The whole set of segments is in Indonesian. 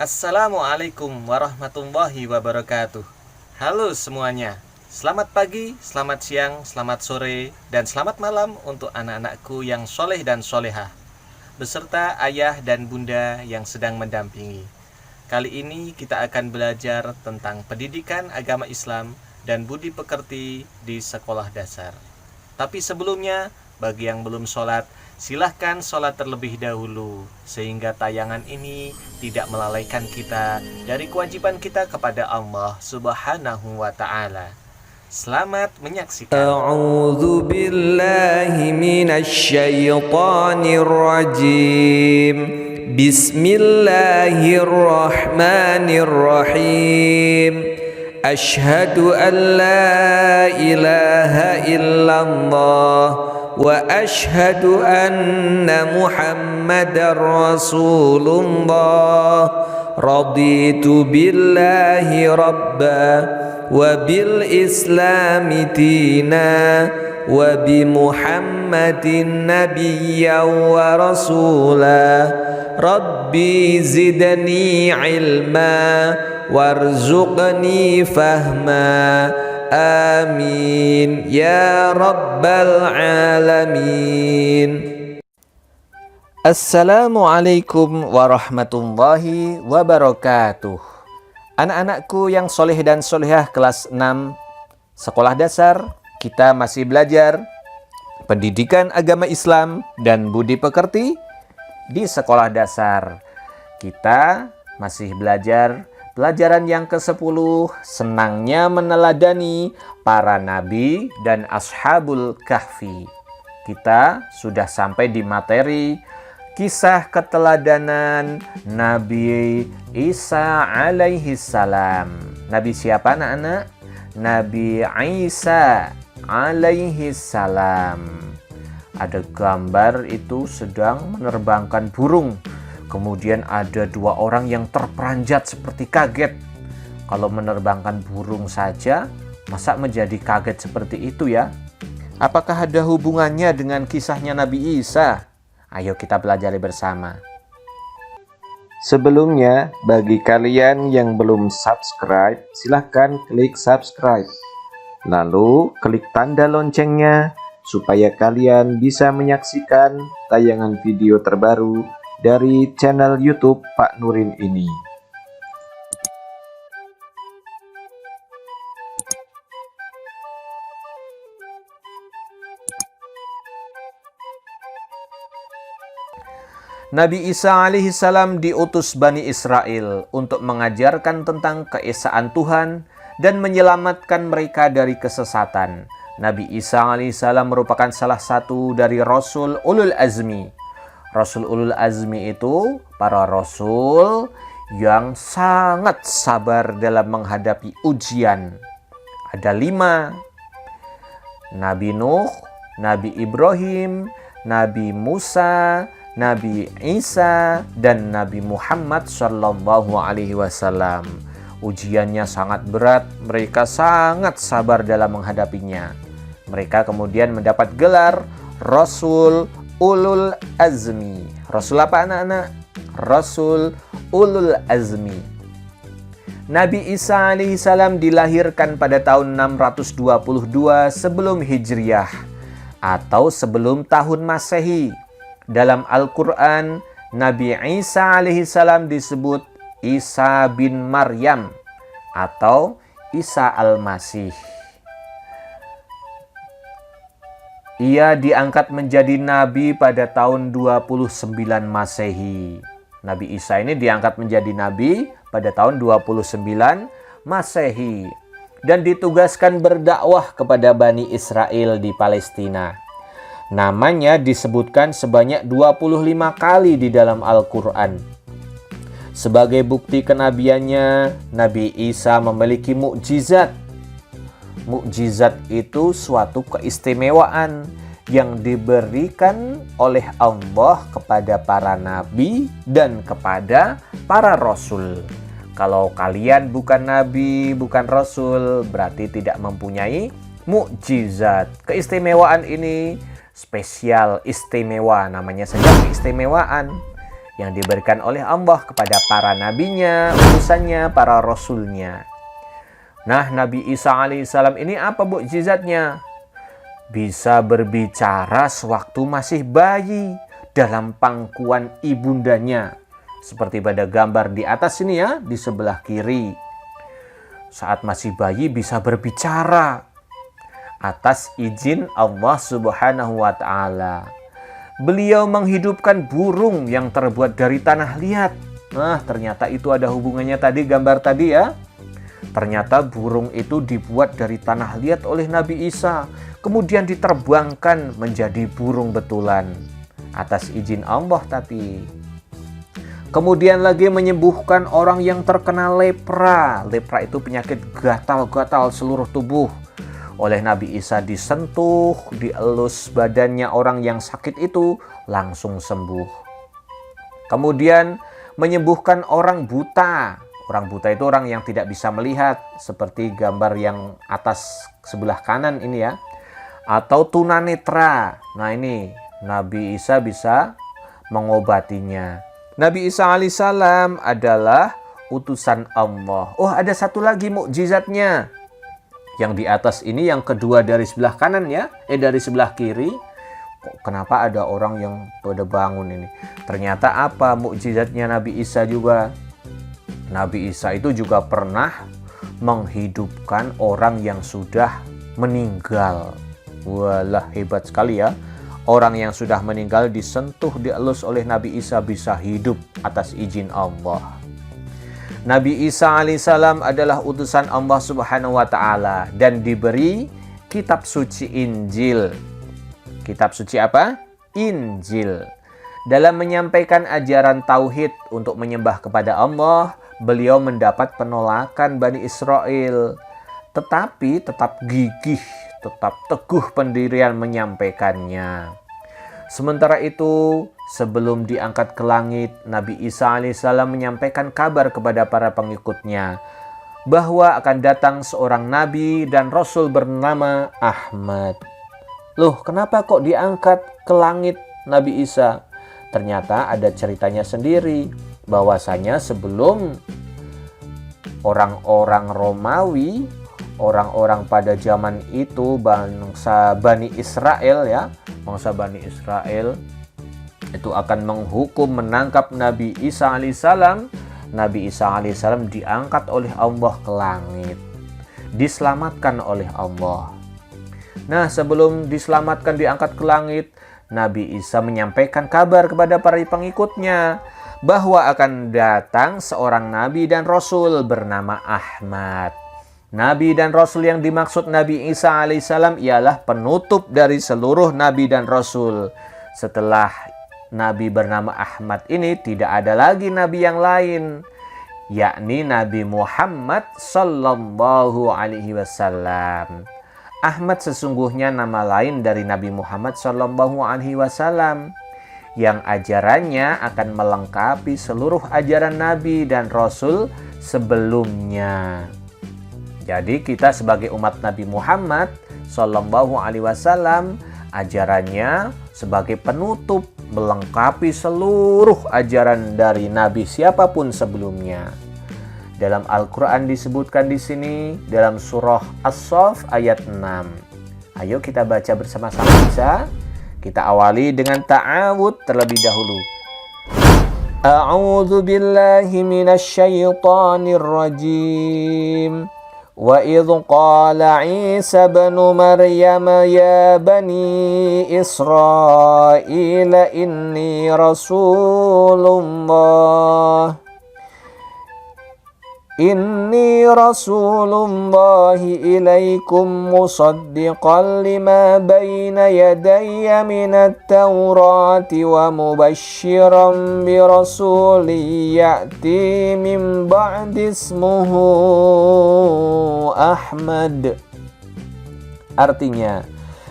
Assalamualaikum warahmatullahi wabarakatuh. Halo semuanya. Selamat pagi, selamat siang, selamat sore, dan selamat malam untuk anak-anakku yang soleh dan solehah, beserta ayah dan bunda yang sedang mendampingi. Kali ini kita akan belajar tentang pendidikan agama Islam dan budi pekerti di sekolah dasar. Tapi sebelumnya, bagi yang belum sholat, silahkan sholat terlebih dahulu, sehingga tayangan ini tidak melalaikan kita dari kewajiban kita kepada Allah Subhanahu wa Ta'ala. Selamat menyaksikan. A'udzu billahi minasy syaithanir rajim. Bismillahirrahmanirrahim. Asyhadu an la ilaha illallah wa asyhadu anna Muhammadar Rasulullah. Raditu billahi rabba wa bil islami dina wa bi Muhammadin nabiyyan wa rasula. Rabbi zidni ilma warzuqni fahma. Amin ya rabbal alamin. Assalamualaikum warahmatullahi wabarakatuh. Anak-anakku yang soleh dan solehah kelas 6 sekolah dasar, kita masih belajar pendidikan agama Islam dan budi pekerti di sekolah dasar. Kita masih belajar pelajaran yang ke-10, senangnya meneladani para nabi dan ashabul kahfi. Kita sudah sampai di materi kisah keteladanan Nabi Isa alaihi salam. Nabi siapa anak-anak? Nabi Isa alaihi salam. Ada gambar itu sedang menerbangkan burung. Kemudian ada dua orang yang terperanjat seperti kaget. Kalau menerbangkan burung saja, masa menjadi kaget seperti itu ya? Apakah ada hubungannya dengan kisahnya Nabi Isa? Ayo kita pelajari bersama. Sebelumnya, bagi kalian yang belum subscribe, silahkan klik subscribe. Lalu klik tanda loncengnya supaya kalian bisa menyaksikan tayangan video terbaru dari channel YouTube Pak Nurin ini. Nabi Isa alaihissalam diutus Bani Israel untuk mengajarkan tentang keesaan Tuhan dan menyelamatkan mereka dari kesesatan. Nabi Isa alaihissalam merupakan salah satu dari Rasul Ulul Azmi. Rasul Ulul Azmi itu para Rasul yang sangat sabar dalam menghadapi ujian. Ada 5. Nabi Nuh, Nabi Ibrahim, Nabi Musa, Nabi Isa, dan Nabi Muhammad Sallallahu Alaihi Wasallam. Ujiannya sangat berat, mereka sangat sabar dalam menghadapinya. Mereka kemudian mendapat gelar Rasul Ulul Azmi. Rasul apa anak-anak? Rasul Ulul Azmi. Nabi Isa alaihissalam dilahirkan pada tahun 622 sebelum Hijriah atau sebelum tahun Masehi. Dalam Al-Quran, Nabi Isa alaihissalam disebut Isa bin Maryam atau Isa al-Masih. Ia diangkat menjadi nabi pada tahun 29 Masehi. Nabi Isa ini diangkat menjadi nabi pada tahun 29 Masehi dan ditugaskan berdakwah kepada Bani Israel di Palestina. Namanya disebutkan sebanyak 25 kali di dalam Al-Quran. Sebagai bukti kenabiannya, Nabi Isa memiliki mukjizat. Mukjizat itu suatu keistimewaan yang diberikan oleh Allah kepada para nabi dan kepada para rasul. Kalau kalian bukan nabi, bukan rasul, berarti tidak mempunyai mukjizat. Keistimewaan ini spesial, istimewa, namanya saja keistimewaan. yang diberikan oleh Allah kepada para nabinya, utusannya, para rasulnya. Nah, Nabi Isa alaihissalam ini apa mukjizatnya? Bisa berbicara sewaktu masih bayi dalam pangkuan ibundanya. Seperti pada gambar di atas ini ya, di sebelah kiri. Saat masih bayi bisa berbicara atas izin Allah Subhanahu wa Ta'ala. Beliau menghidupkan burung yang terbuat dari tanah liat. Nah, ternyata itu ada hubungannya tadi gambar tadi ya. Ternyata burung itu dibuat dari tanah liat oleh Nabi Isa, kemudian diterbangkan menjadi burung betulan atas izin Allah tapi. Kemudian lagi menyembuhkan orang yang terkena lepra. Lepra itu penyakit gatal-gatal seluruh tubuh. Oleh Nabi Isa disentuh, dielus badannya orang yang sakit itu langsung sembuh. Kemudian menyembuhkan orang buta. Orang buta itu orang yang tidak bisa melihat, seperti gambar yang atas sebelah kanan ini ya. Atau tunanetra. Nah ini Nabi Isa bisa mengobatinya. Nabi Isa alaihissalam adalah utusan Allah. Oh, ada satu lagi mukjizatnya. Yang di atas ini yang kedua dari sebelah kanan ya, dari sebelah kiri. Kok kenapa ada orang yang pada bangun ini? Ternyata apa mukjizatnya Nabi Isa juga? Nabi Isa itu juga pernah menghidupkan orang yang sudah meninggal. Walah, hebat sekali ya. Orang yang sudah meninggal disentuh, dielus oleh Nabi Isa bisa hidup atas izin Allah. Nabi Isa alaihissalam adalah utusan Allah Subhanahu wa Ta'ala dan diberi kitab suci Injil. Kitab suci apa? Injil. Dalam menyampaikan ajaran tauhid untuk menyembah kepada Allah, beliau mendapat penolakan Bani Israel. Tetapi tetap gigih, tetap teguh pendirian menyampaikannya. Sementara itu, sebelum diangkat ke langit, Nabi Isa alaihissalam menyampaikan kabar kepada para pengikutnya bahwa akan datang seorang nabi dan rasul bernama Ahmad. Loh, kenapa kok diangkat ke langit Nabi Isa? Ternyata ada ceritanya sendiri, bahwasanya sebelum orang-orang Romawi, orang-orang pada zaman itu, bangsa Bani Israel ya, bangsa Bani Israel itu akan menghukum, menangkap Nabi Isa alaihissalam. Nabi Isa alaihissalam diangkat oleh Allah ke langit, diselamatkan oleh Allah. Nah, sebelum diselamatkan diangkat ke langit, Nabi Isa menyampaikan kabar kepada para pengikutnya bahwa akan datang seorang nabi dan rasul bernama Ahmad. Nabi dan Rasul yang dimaksud Nabi Isa alaihissalam ialah penutup dari seluruh Nabi dan Rasul. Setelah Nabi bernama Ahmad ini tidak ada lagi Nabi yang lain, yakni Nabi Muhammad sallallahu alaihi wasallam. Ahmad sesungguhnya nama lain dari Nabi Muhammad sallallahu alaihi wasallam yang ajarannya akan melengkapi seluruh ajaran Nabi dan Rasul sebelumnya. Jadi kita sebagai umat Nabi Muhammad Sallallahu Alaihi Wasallam, ajarannya sebagai penutup melengkapi seluruh ajaran dari Nabi siapapun sebelumnya. Dalam Al-Quran disebutkan di sini dalam surah As-Saff ayat 6. Ayo kita baca bersama-sama bisa. Kita awali dengan ta'awud terlebih dahulu. A'udzu billahi minasy syaithanir rajim. وَإِذْ قَالَ عِيسَى ابْنُ مَرْيَمَ يَا بَنِي إِسْرَائِيلَ إِنِّي رَسُولُ اللَّهِ إِلَيْكُمْ مُصَدِّقًا لِمَا بَيْنَ يَدَيَّ مِنَ التَّوْرَاةِ وَمُبَشِّرًا بِرَسُولٍ يَأْتِي مِنْ بَعْدِ اسْمُهُ Ahmad. Artinya,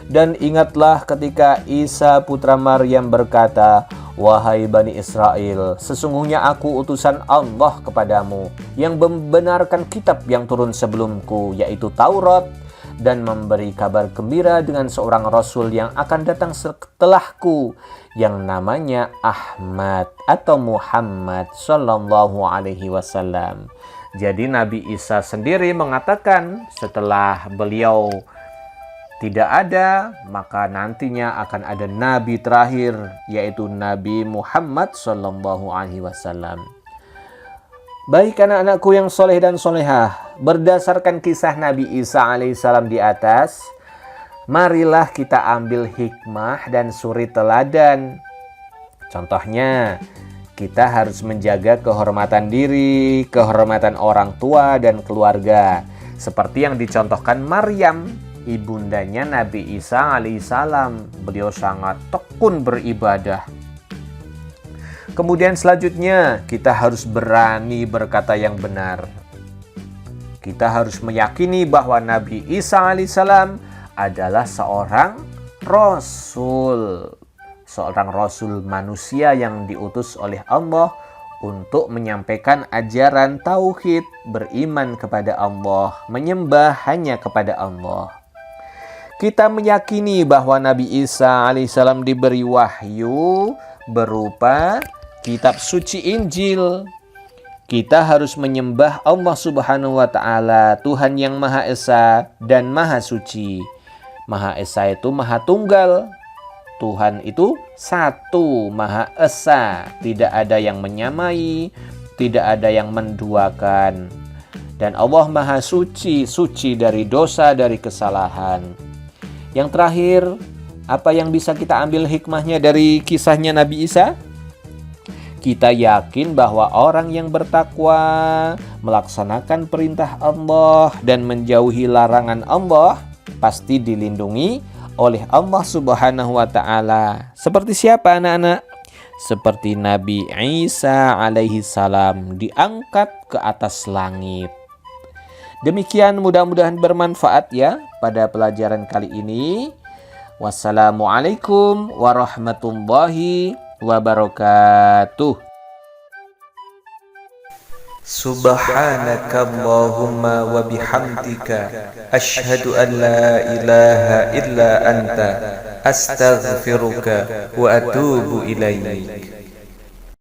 dan ingatlah ketika Isa putra Maryam berkata, "Wahai Bani Israel, sesungguhnya aku utusan Allah kepadamu yang membenarkan kitab yang turun sebelumku, yaitu Taurat, dan memberi kabar gembira dengan seorang Rasul yang akan datang setelahku yang namanya Ahmad atau Muhammad Sallallahu Alaihi Wasallam. Jadi Nabi Isa sendiri mengatakan setelah beliau tidak ada, maka nantinya akan ada Nabi terakhir, yaitu Nabi Muhammad Sallallahu Alaihi Wasallam. Baik anak-anakku yang soleh dan solehah, berdasarkan kisah Nabi Isa alaihissalam di atas, marilah kita ambil hikmah dan suri teladan. Contohnya, kita harus menjaga kehormatan diri, kehormatan orang tua dan keluarga. Seperti yang dicontohkan Maryam, ibundanya Nabi Isa alaihissalam. Beliau sangat tekun beribadah. Kemudian selanjutnya, kita harus berani berkata yang benar. Kita harus meyakini bahwa Nabi Isa alaihissalam adalah seorang Rasul. Seorang Rasul manusia yang diutus oleh Allah untuk menyampaikan ajaran tauhid, beriman kepada Allah, menyembah hanya kepada Allah. Kita meyakini bahwa Nabi Isa alaihissalam diberi wahyu berupa kitab suci Injil. Kita harus menyembah Allah Subhanahu wa Ta'ala, Tuhan yang Maha Esa dan Maha Suci. Maha Esa itu Maha Tunggal. Tuhan itu satu, Maha Esa. Tidak ada yang menyamai, tidak ada yang menduakan. Dan Allah Maha Suci, suci dari dosa, dari kesalahan. Yang terakhir, apa yang bisa kita ambil hikmahnya dari kisahnya Nabi Isa? Kita yakin bahwa orang yang bertakwa, melaksanakan perintah Allah dan menjauhi larangan Allah pasti dilindungi oleh Allah Subhanahu wa Ta'ala. Seperti siapa anak-anak? Seperti Nabi Isa alaihi salam diangkat ke atas langit. Demikian, mudah-mudahan bermanfaat ya pada pelajaran kali ini. Wassalamualaikum warahmatullahi wabarakatuh. Subhanaka Allahumma wa bihamdika asyhadu an la ilaha illa anta astaghfiruka wa atubu ilaik.